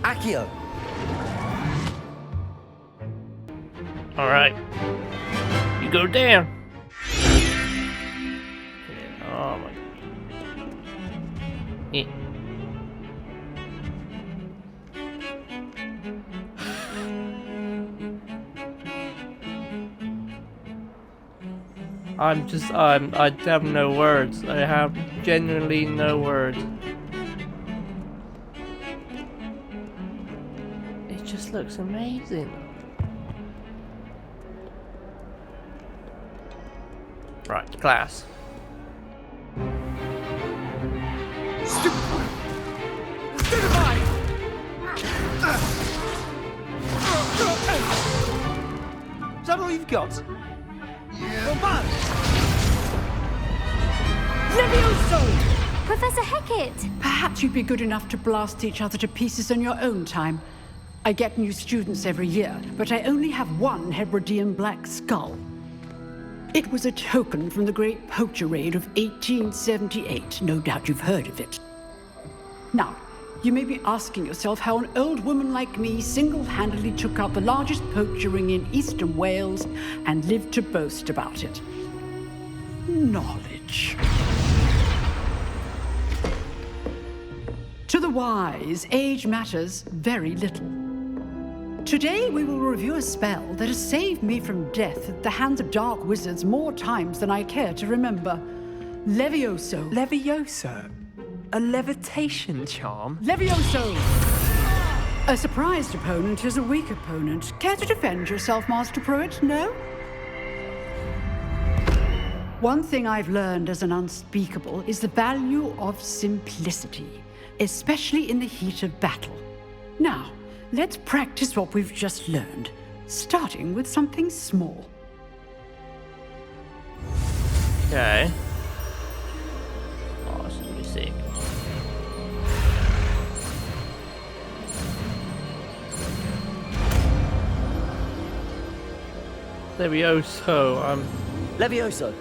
Accio. Alright. You go down. Oh my. Yeah. I have no words. I have genuinely no words. It just looks amazing. Right, class. Stupefy! Is that all you've got? Yeah. Levioso! Professor Hecat! Perhaps you'd be good enough to blast each other to pieces in your own time. I get new students every year, but I only have one Hebridean black skull. It was a token from the Great Poacher Raid of 1878. No doubt you've heard of it. Now, you may be asking yourself how an old woman like me single-handedly took out the largest poacher ring in eastern Wales and lived to boast about it. Knowledge. To the wise, age matters very little. Today we will review a spell that has saved me from death at the hands of dark wizards more times than I care to remember. Levioso. Levioso? A levitation charm? Levioso! A surprised opponent is a weak opponent. Care to defend yourself, Master Pruitt? No? One thing I've learned as an unspeakable is the value of simplicity, especially in the heat of battle. Now, let's practice what we've just learned, starting with something small. Okay. Oh, this is really sick. Levioso, Levioso.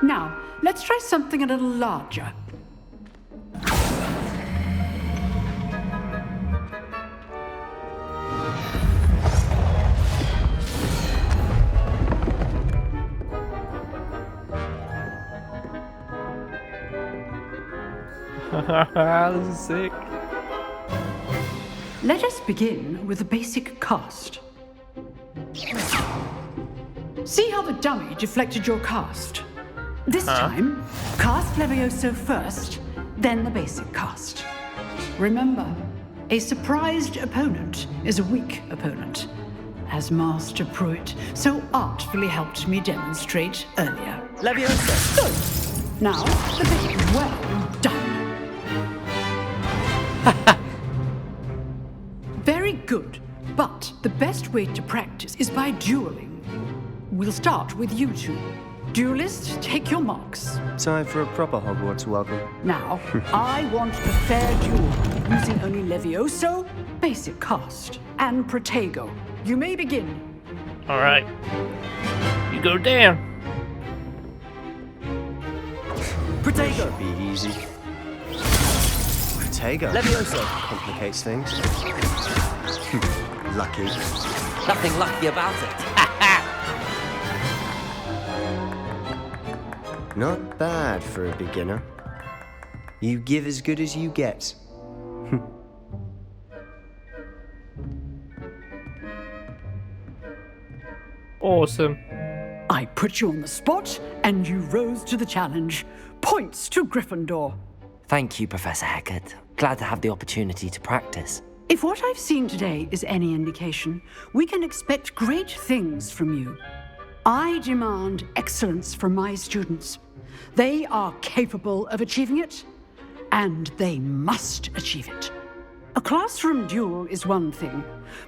Now, let's try something a little larger. this is sick. Let us begin with the basic cast. See how the dummy deflected your cast? This time, cast Levioso first, then the basic cast. Remember, a surprised opponent is a weak opponent, as Master Pruitt so artfully helped me demonstrate earlier. Levioso. Good. Now, the bit well done. Very good, but the best way to practice is by dueling. We'll start with you two. Duelists, take your marks. Time for a proper Hogwarts welcome. Now, I want a fair duel, using only Levioso, basic cast, and Protego. You may begin. Alright. You go down. Protego. Be easy. Protego. Levioso. Complicates things. Lucky. Nothing lucky about it. Not bad for a beginner. You give as good as you get. Awesome. I put you on the spot, and you rose to the challenge. Points to Gryffindor. Thank you, Professor Hecat. Glad to have the opportunity to practice. If what I've seen today is any indication, we can expect great things from you. I demand excellence from my students. They are capable of achieving it, and they must achieve it. A classroom duel is one thing,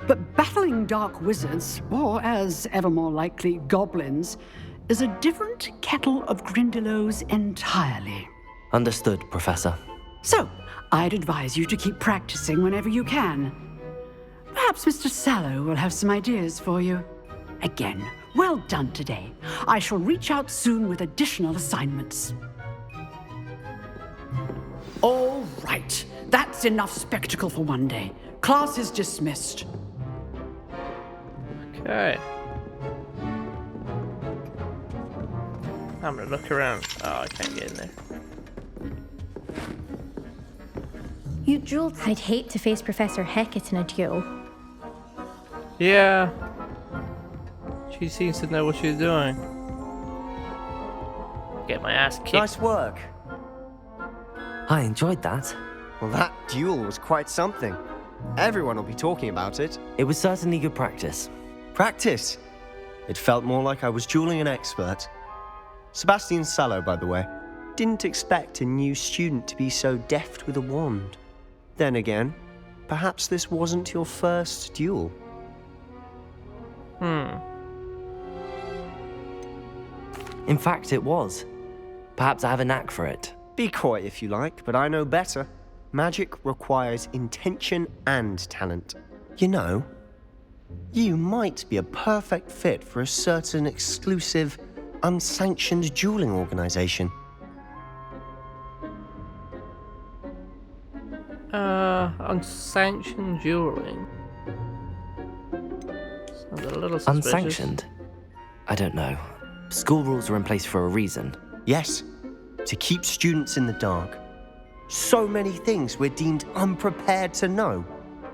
but battling dark wizards, or as ever more likely, goblins, is a different kettle of Grindylows entirely. Understood, Professor. So, I'd advise you to keep practicing whenever you can. Perhaps Mr. Sallow will have some ideas for you. Again, Well done today. I shall reach out soon with additional assignments. All right. That's enough spectacle for one day. Class is dismissed. Okay. I'm gonna look around. Oh, I can't get in there. You dueled. I'd hate to face Professor Hecat in a duel. Yeah. She seems to know what she's doing. Get my ass kicked. Nice work. I enjoyed that. Well, that duel was quite something. Everyone will be talking about it. It was certainly good practice. Practice. It felt more like I was dueling an expert. Sebastian Sallow, by the way. Didn't expect a new student to be so deft with a wand. Then again, perhaps this wasn't your first duel. In fact, it was. Perhaps I have a knack for it. Be coy if you like, but I know better. Magic requires intention and talent. You know, you might be a perfect fit for a certain exclusive, unsanctioned dueling organization. Unsanctioned dueling. Sounds a little suspicious. Unsanctioned? I don't know. School rules are in place for a reason. Yes, to keep students in the dark. So many things we're deemed unprepared to know.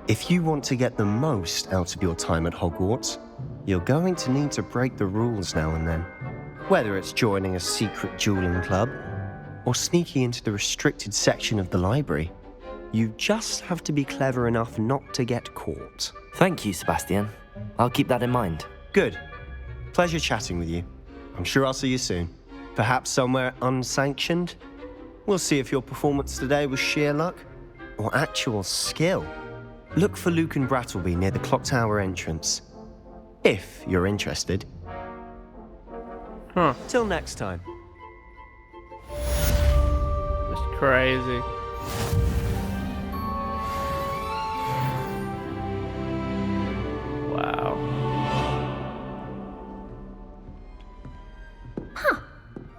If you want to get the most out of your time at Hogwarts, you're going to need to break the rules now and then. Whether it's joining a secret dueling club or sneaking into the restricted section of the library, you just have to be clever enough not to get caught. Thank you, Sebastian. I'll keep that in mind. Good. Pleasure chatting with you. I'm sure I'll see you soon. Perhaps somewhere unsanctioned? We'll see if your performance today was sheer luck or actual skill. Look for Luke and Brattleby near the clock tower entrance. If you're interested. Till next time. That's crazy. Wow.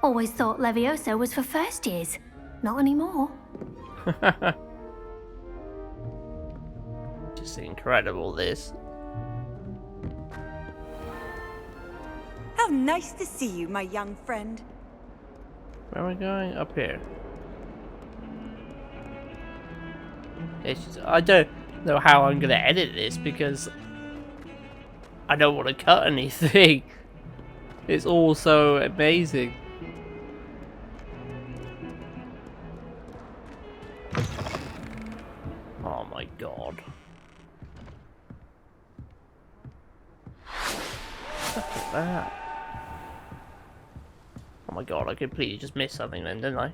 Always thought Levioso was for first years. Not anymore. Just incredible, this. How nice to see you, my young friend. Where am I going? Up here. It's just, I don't know how I'm gonna edit this because I don't want to cut anything. It's all so amazing. Oh my god. Look at that. Oh my god, I completely just missed something then, didn't I?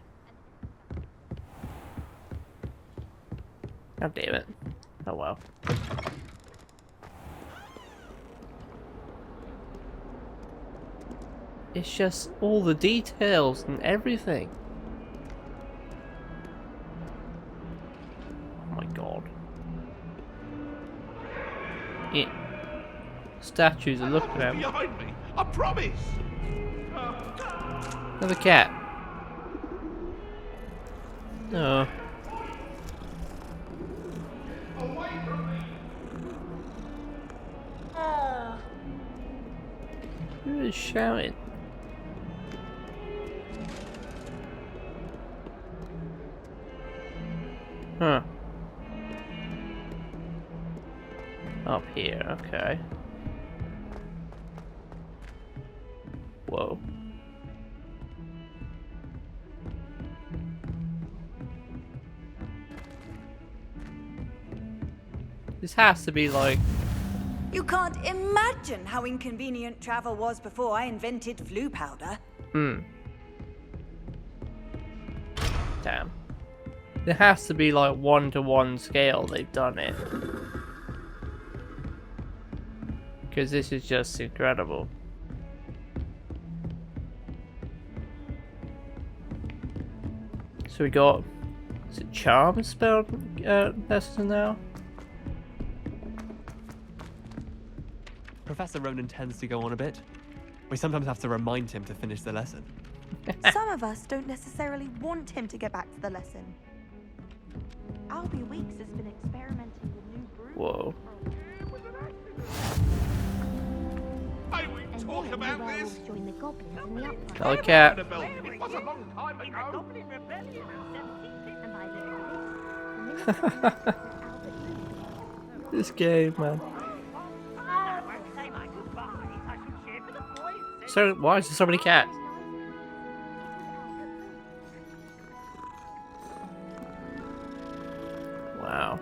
God damn it. Oh well. It's just all the details and everything. Oh my god. Yeah. Statues are looking at me. Behind me, I promise. Another cat. Oh. Who is shouting? Huh. Up here, okay. Whoa. This has to be like... You can't imagine how inconvenient travel was before I invented flu powder. Damn. There has to be like 1-to-1 scale they've done it. Because this is just incredible. So we got... Is it charm spell lesson now? Professor Ronan tends to go on a bit. We sometimes have to remind him to finish the lesson. Some of us don't necessarily want him to get back to the lesson. Albie Weeks has been experimenting with new brews. Whoa. Hey, we talk about this. Join the goblins in the uproar. Another cat. It was a long time ago. This game, man. So why is there so many cats? Wow.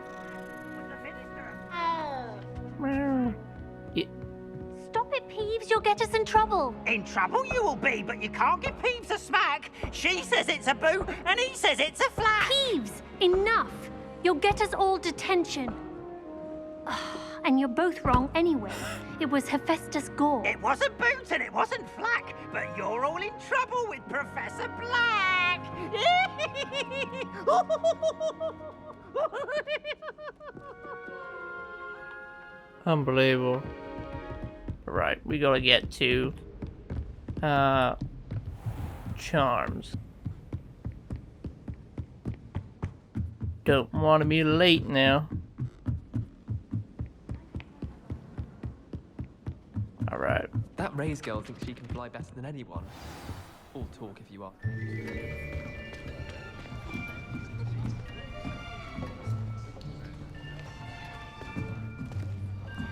Stop it, Peeves. You'll get us in trouble. In trouble you will be, but you can't give Peeves a smack. She says it's a boo, and he says it's a flat. Peeves, enough. You'll get us all detention. And you're both wrong anyway. It was Hephaestus Gore. It wasn't Boot and it wasn't Flack, but you're all in trouble with Professor Black. Unbelievable. Right, we gotta get to charms. Don't want to be late now. Alright. That Ray's girl thinks she can fly better than anyone. All talk if you are.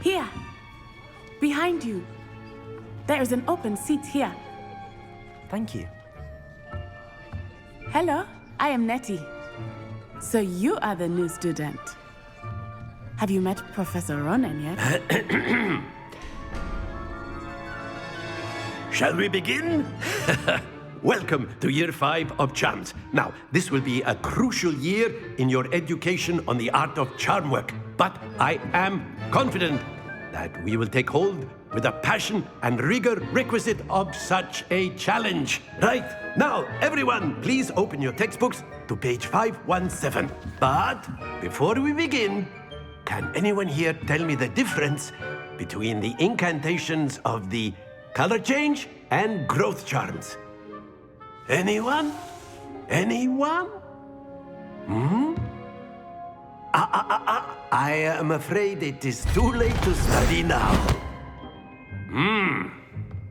Here, behind you. There is an open seat here. Thank you. Hello, I am Nettie. So you are the new student. Have you met Professor Ronan yet? Shall we begin? Welcome to Year 5 of Charms. Now, this will be a crucial year in your education on the art of charm work. But I am confident that we will take hold with the passion and rigor requisite of such a challenge. Right, now, everyone, please open your textbooks to page 517. But before we begin, can anyone here tell me the difference between the incantations of the color change and growth charms? Anyone? Anyone? I am afraid it is too late to study now.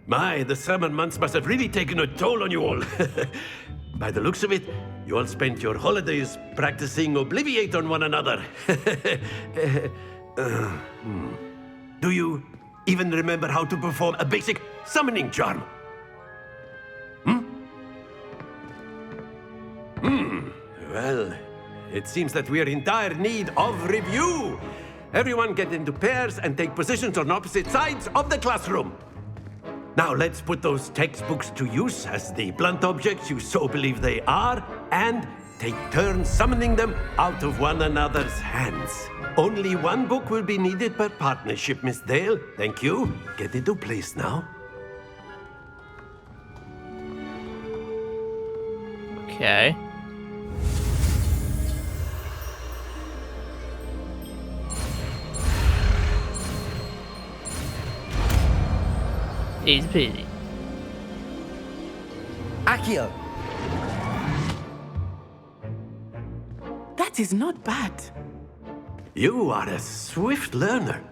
My, the summer months must have really taken a toll on you all. By the looks of it, you all spent your holidays practicing Obliviate on one another. Do you even remember how to perform a basic summoning charm? Well, it seems that we are in dire need of review. Everyone get into pairs and take positions on opposite sides of the classroom. Now let's put those textbooks to use as the blunt objects you so believe they are, and take turns summoning them out of one another's hands. Only one book will be needed per partnership, Miss Dale. Thank you. Get into place now. Okay. Easy peasy. Accio! That is not bad. You are a swift learner.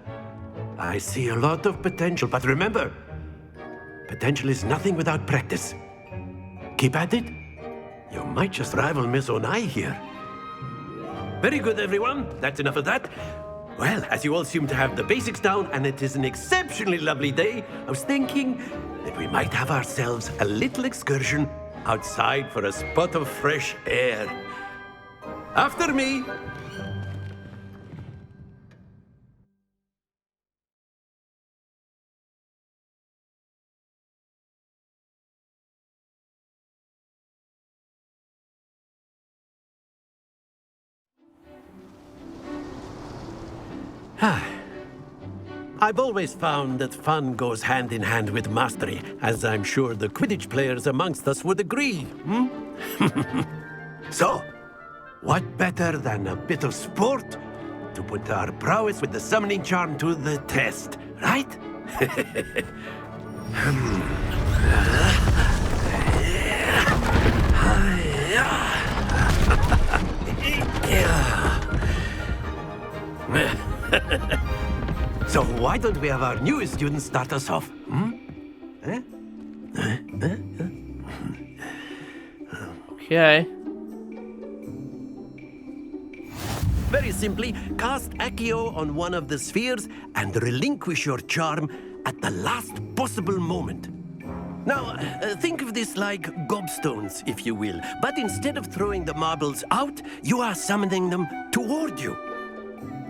I see a lot of potential, but remember, potential is nothing without practice. Keep at it. You might just rival Miss Onai here. Very good, everyone. That's enough of that. Well, as you all seem to have the basics down, and it is an exceptionally lovely day, I was thinking that we might have ourselves a little excursion outside for a spot of fresh air. After me. I've always found that fun goes hand in hand with mastery, as I'm sure the Quidditch players amongst us would agree. So, what better than a bit of sport to put our prowess with the summoning charm to the test, right? So why don't we have our newest student start us off? Okay. Very simply, cast Accio on one of the spheres and relinquish your charm at the last possible moment. Now, think of this like gobstones, if you will. But instead of throwing the marbles out, you are summoning them toward you.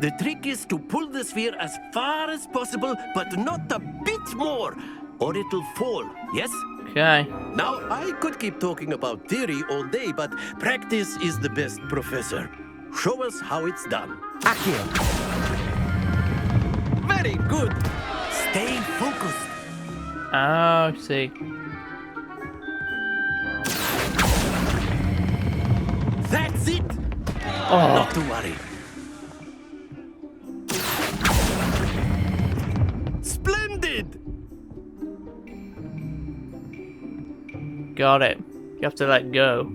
The trick is to pull the sphere as far as possible, but not a bit more, or it'll fall, yes? Okay. Now, I could keep talking about theory all day, but practice is the best professor. Show us how it's done. Accio. Very good. Stay focused. Oh, I see. That's it. Oh. Not to worry. Splendid. Got it. You have to let go.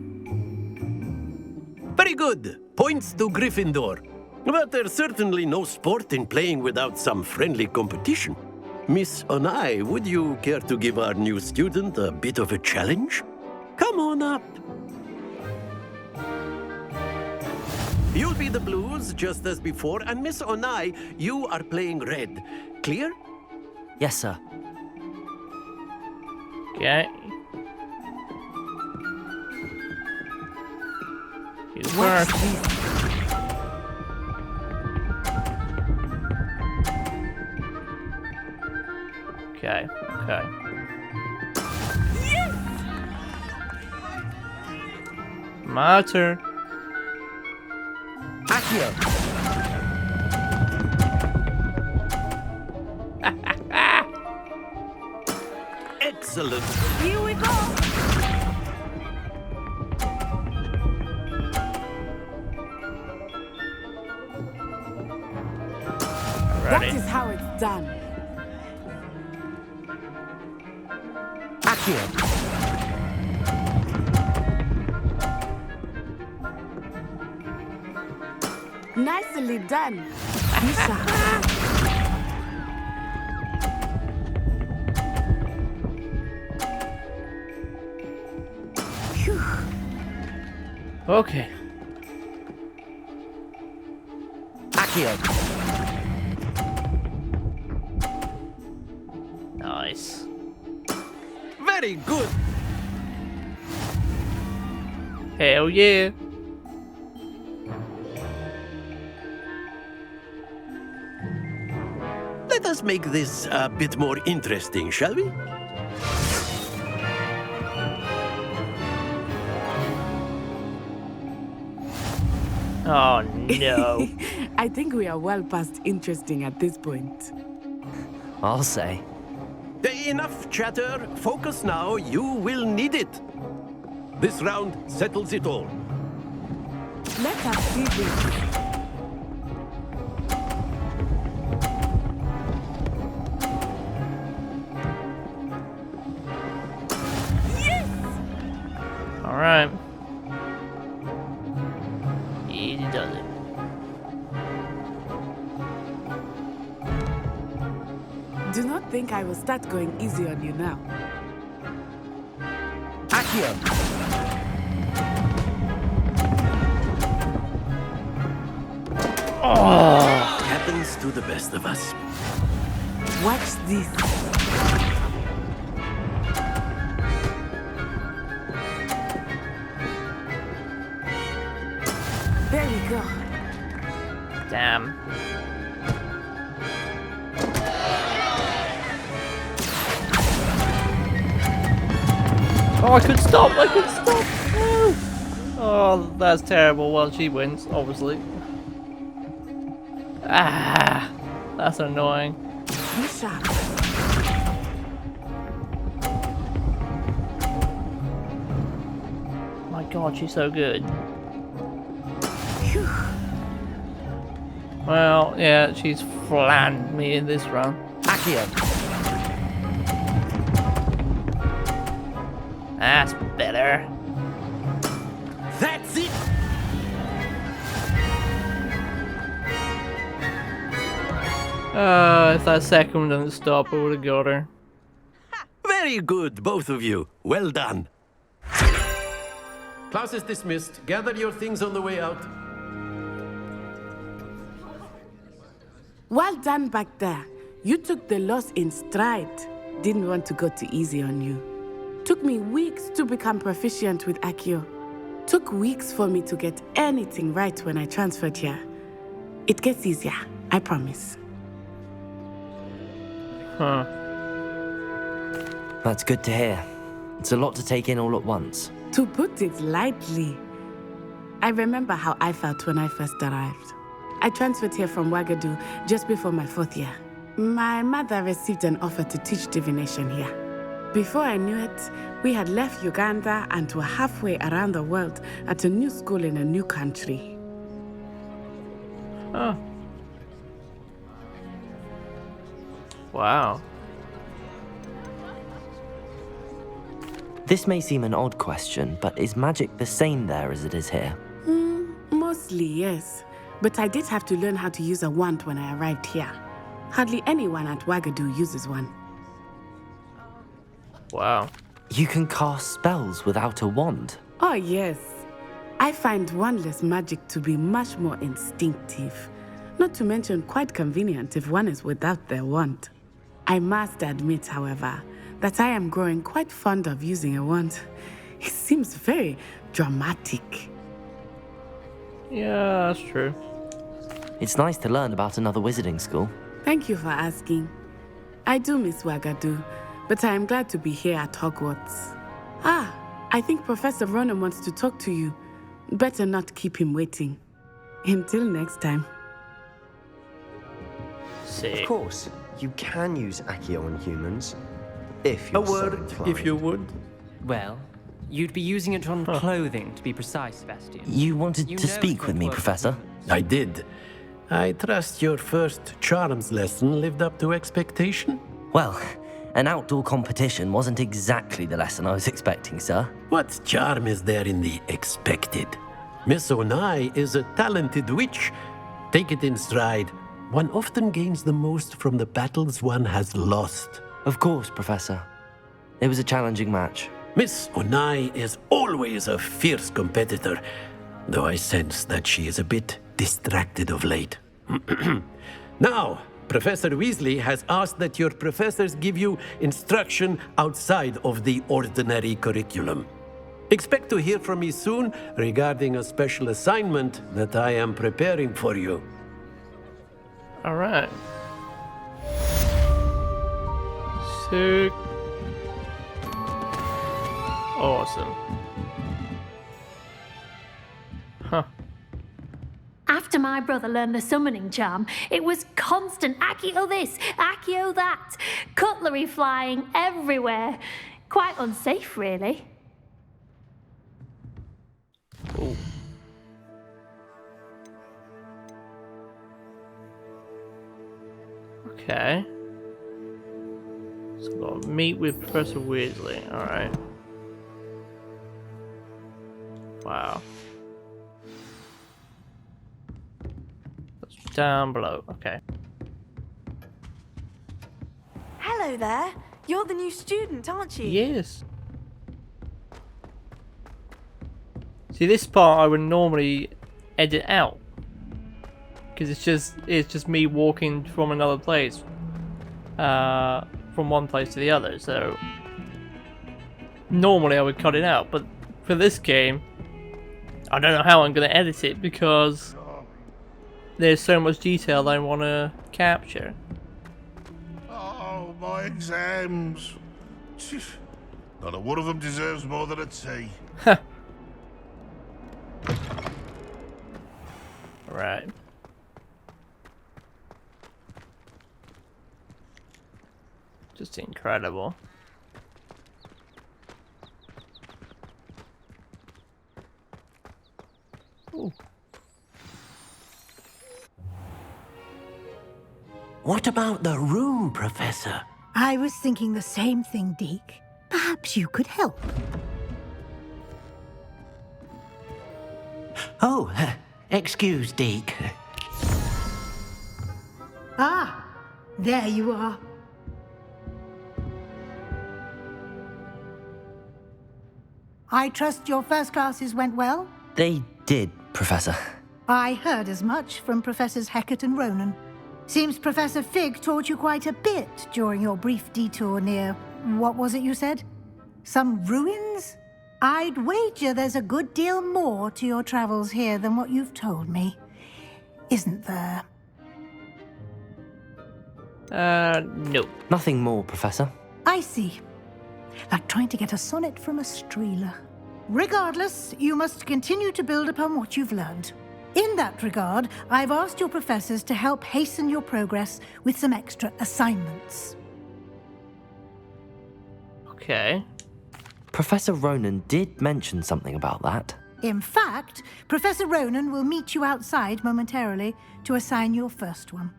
Very good. Points to Gryffindor. But there's certainly no sport in playing without some friendly competition. Miss Onai, would you care to give our new student a bit of a challenge? Come on up. You'll be the blues, just as before, and Miss Onai, you are playing red. Clear? Yes, sir. Okay. You first. Okay, okay. Yes! My turn. Accio. Excellent. Here we go! That is how it's done. Accio. Nicely done. Misha. Okay. Accio. Nice. Very good. Hell yeah. Let us make this a bit more interesting, shall we? Oh no. I think we are well past interesting at this point. I'll say. Enough chatter. Focus now. You will need it. This round settles it all. Let us see this. All right. Easy does it. Do not think I will start going easy on you now. Accio. Oh. Happens to the best of us. Watch this. There we go. Damn. Oh, I could stop! I could stop! No. Oh, that's terrible. Well, she wins, obviously. Ah, that's annoying. Be sharp. My God, she's so good. Phew. Well, yeah, she's flanned me in this run. Accio. That's better. That's it! If that second one doesn't stop, I would have got her. Very good, both of you. Well done. Class is dismissed. Gather your things on the way out. Well done back there. You took the loss in stride. Didn't want to go too easy on you. Took me weeks to become proficient with Accio. Took weeks for me to get anything right when I transferred here. It gets easier, I promise. Huh. That's good to hear. It's a lot to take in all at once. To put it lightly, I remember how I felt when I first arrived. I transferred here from Ouagadougou just before my 4th year. My mother received an offer to teach divination here. Before I knew it, we had left Uganda and were halfway around the world at a new school in a new country. Oh. Wow. This may seem an odd question, but is magic the same there as it is here? Mostly, yes. But I did have to learn how to use a wand when I arrived here. Hardly anyone at Ouagadougou uses one. Wow. You can cast spells without a wand? Oh, yes. I find wandless magic to be much more instinctive. Not to mention quite convenient if one is without their wand. I must admit, however, that I am growing quite fond of using a wand. It seems very dramatic. Yeah, that's true. It's nice to learn about another wizarding school. Thank you for asking. I do miss Ouagadougou, but I am glad to be here at Hogwarts. I think Professor Ronan wants to talk to you. Better not keep him waiting. Until next time. Sick. Of course, you can use Accio on humans. If A you're so word, inclined. if you would. Well, you'd be using it on clothing, to be precise, Sebastian. You wanted You to know speak it with me, won't work Professor? I did. I trust your first charms lesson lived up to expectation? Well, an outdoor competition wasn't exactly the lesson I was expecting, sir. What charm is there in the expected? Miss Onai is a talented witch. Take it in stride. One often gains the most from the battles one has lost. Of course, Professor. It was a challenging match. Miss Onai is always a fierce competitor, though I sense that she is a bit distracted of late. Now, Professor Weasley has asked that your professors give you instruction outside of the ordinary curriculum. Expect to hear from me soon regarding a special assignment that I am preparing for you. All right. Sick. Awesome. Huh. After my brother learned the summoning charm, it was constant Accio this, Accio that, cutlery flying everywhere. Quite unsafe, really. Ooh. Okay. So gotta meet with Professor Weasley. Alright. Wow. That's down below. Okay. Hello there. You're the new student, aren't you? Yes. See, this part I would normally edit out because it's just me walking from another place, from one place to the other. So normally I would cut it out, but for this game, I don't know how I'm gonna edit it because there's so much detail I want to capture. Oh, my exams. Not a one of them deserves more than a tea. Right. Just incredible. Ooh. What about the room, Professor? I was thinking the same thing, Deke. Perhaps you could help. Oh, excuse, Deke. Ah, there you are. I trust your first classes went well? They did, Professor. I heard as much from Professors Hecat and Ronan. Seems Professor Fig taught you quite a bit during your brief detour near... what was it you said? Some ruins? I'd wager there's a good deal more to your travels here than what you've told me. Isn't there? No. Nothing more, Professor. I see. Like trying to get a sonnet from a streeler. Regardless, you must continue to build upon what you've learned. In that regard, I've asked your professors to help hasten your progress with some extra assignments. Okay. Professor Ronan did mention something about that. In fact, Professor Ronan will meet you outside momentarily to assign your first one.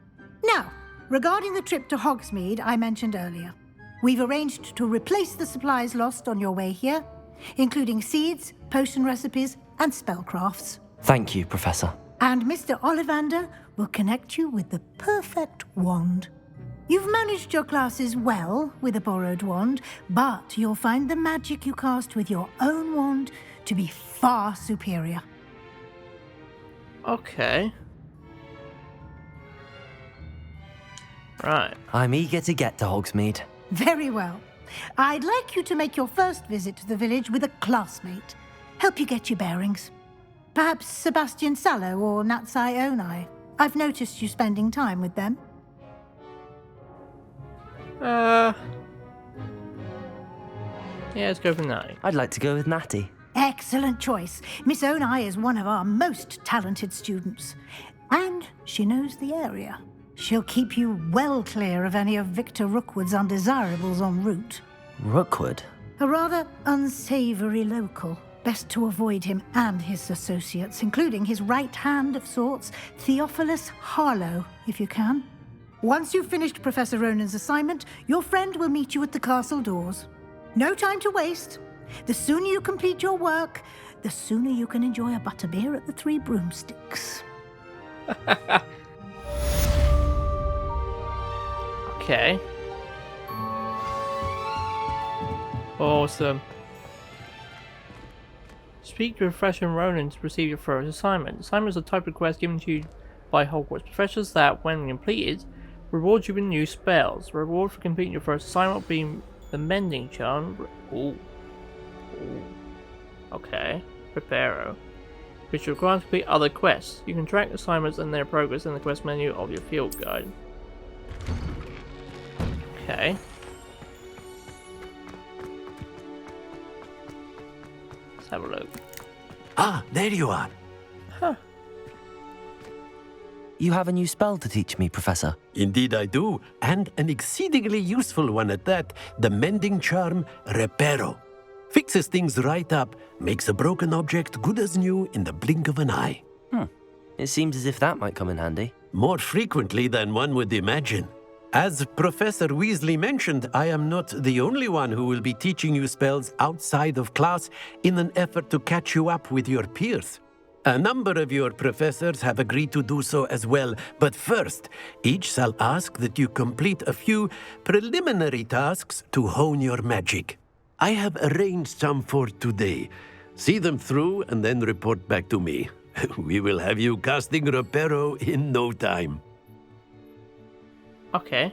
Now, regarding the trip to Hogsmeade I mentioned earlier, we've arranged to replace the supplies lost on your way here, including seeds, potion recipes, and spellcrafts. Thank you, Professor. And Mr. Ollivander will connect you with the perfect wand. You've managed your classes well with a borrowed wand, but you'll find the magic you cast with your own wand to be far superior. Okay. Right. I'm eager to get to Hogsmeade. Very well. I'd like you to make your first visit to the village with a classmate. Help you get your bearings. Perhaps Sebastian Sallow or Natsai Onai. I've noticed you spending time with them. Yeah, let's go for Natty. I'd like to go with Natty. Excellent choice. Miss Onai is one of our most talented students. And she knows the area. She'll keep you well clear of any of Victor Rookwood's undesirables en route. Rookwood? A rather unsavory local. Best to avoid him and his associates, including his right hand of sorts, Theophilus Harlow, if you can. Once you've finished Professor Ronan's assignment, your friend will meet you at the castle doors. No time to waste. The sooner you complete your work, the sooner you can enjoy a butterbeer at the Three Broomsticks. Okay. Awesome. Speak to Professor Ronan to receive your first assignment. Assignment is a type of quest given to you by Hogwarts professors that, when completed, rewards you with new spells. The reward for completing your first assignment will be the Mending Charm. Ooh. Okay. Preparo. Which requires to complete other quests. You can track assignments and their progress in the quest menu of your field guide. Okay. Let's have a look. Ah, there you are. Huh. You have a new spell to teach me, Professor. Indeed I do, and an exceedingly useful one at that, the Mending Charm Reparo. Fixes things right up, makes a broken object good as new in the blink of an eye. It seems as if that might come in handy. More frequently than one would imagine. As Professor Weasley mentioned, I am not the only one who will be teaching you spells outside of class in an effort to catch you up with your peers. A number of your professors have agreed to do so as well, but first, each shall ask that you complete a few preliminary tasks to hone your magic. I have arranged some for today. See them through and then report back to me. We will have you casting Reparo in no time. Okay.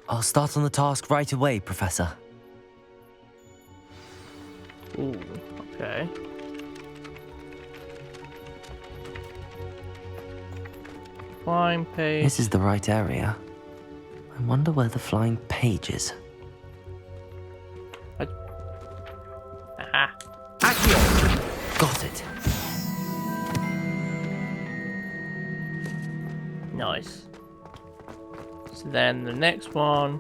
I'll start on the task right away, Professor. Ooh, okay. Flying page. This is the right area. I wonder where the flying page is. Aha. Accio! Got it. Nice. So then the next one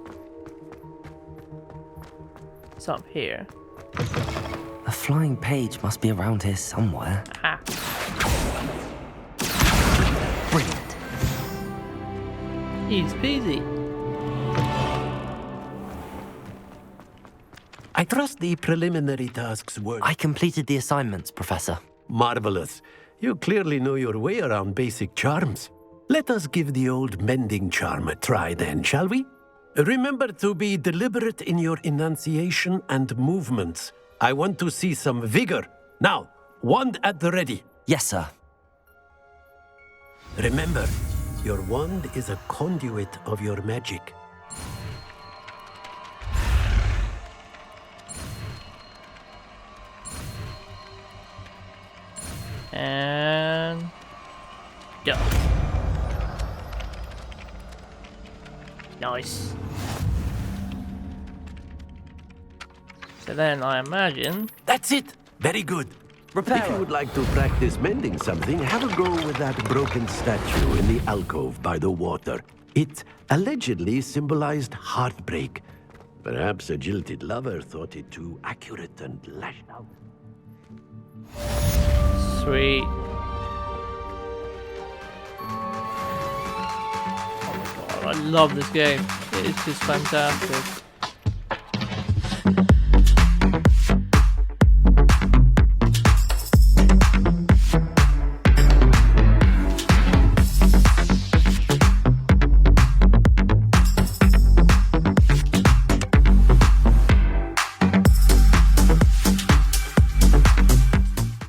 is up here. The flying page must be around here somewhere. Aha. Brilliant. Easy peasy. I trust the preliminary tasks were... I completed the assignments, Professor. Marvelous. You clearly know your way around basic charms. Let us give the old mending charm a try then, shall we? Remember to be deliberate in your enunciation and movements. I want to see some vigor. Now, wand at the ready. Yes, sir. Remember, your wand is a conduit of your magic. And go. Nice. So then I imagine... That's it! Very good. If you would like to practice mending something, have a go with that broken statue in the alcove by the water. It allegedly symbolized heartbreak. Perhaps a jilted lover thought it too accurate and lashed out. Sweet. Oh my god, I love this game. It is just fantastic.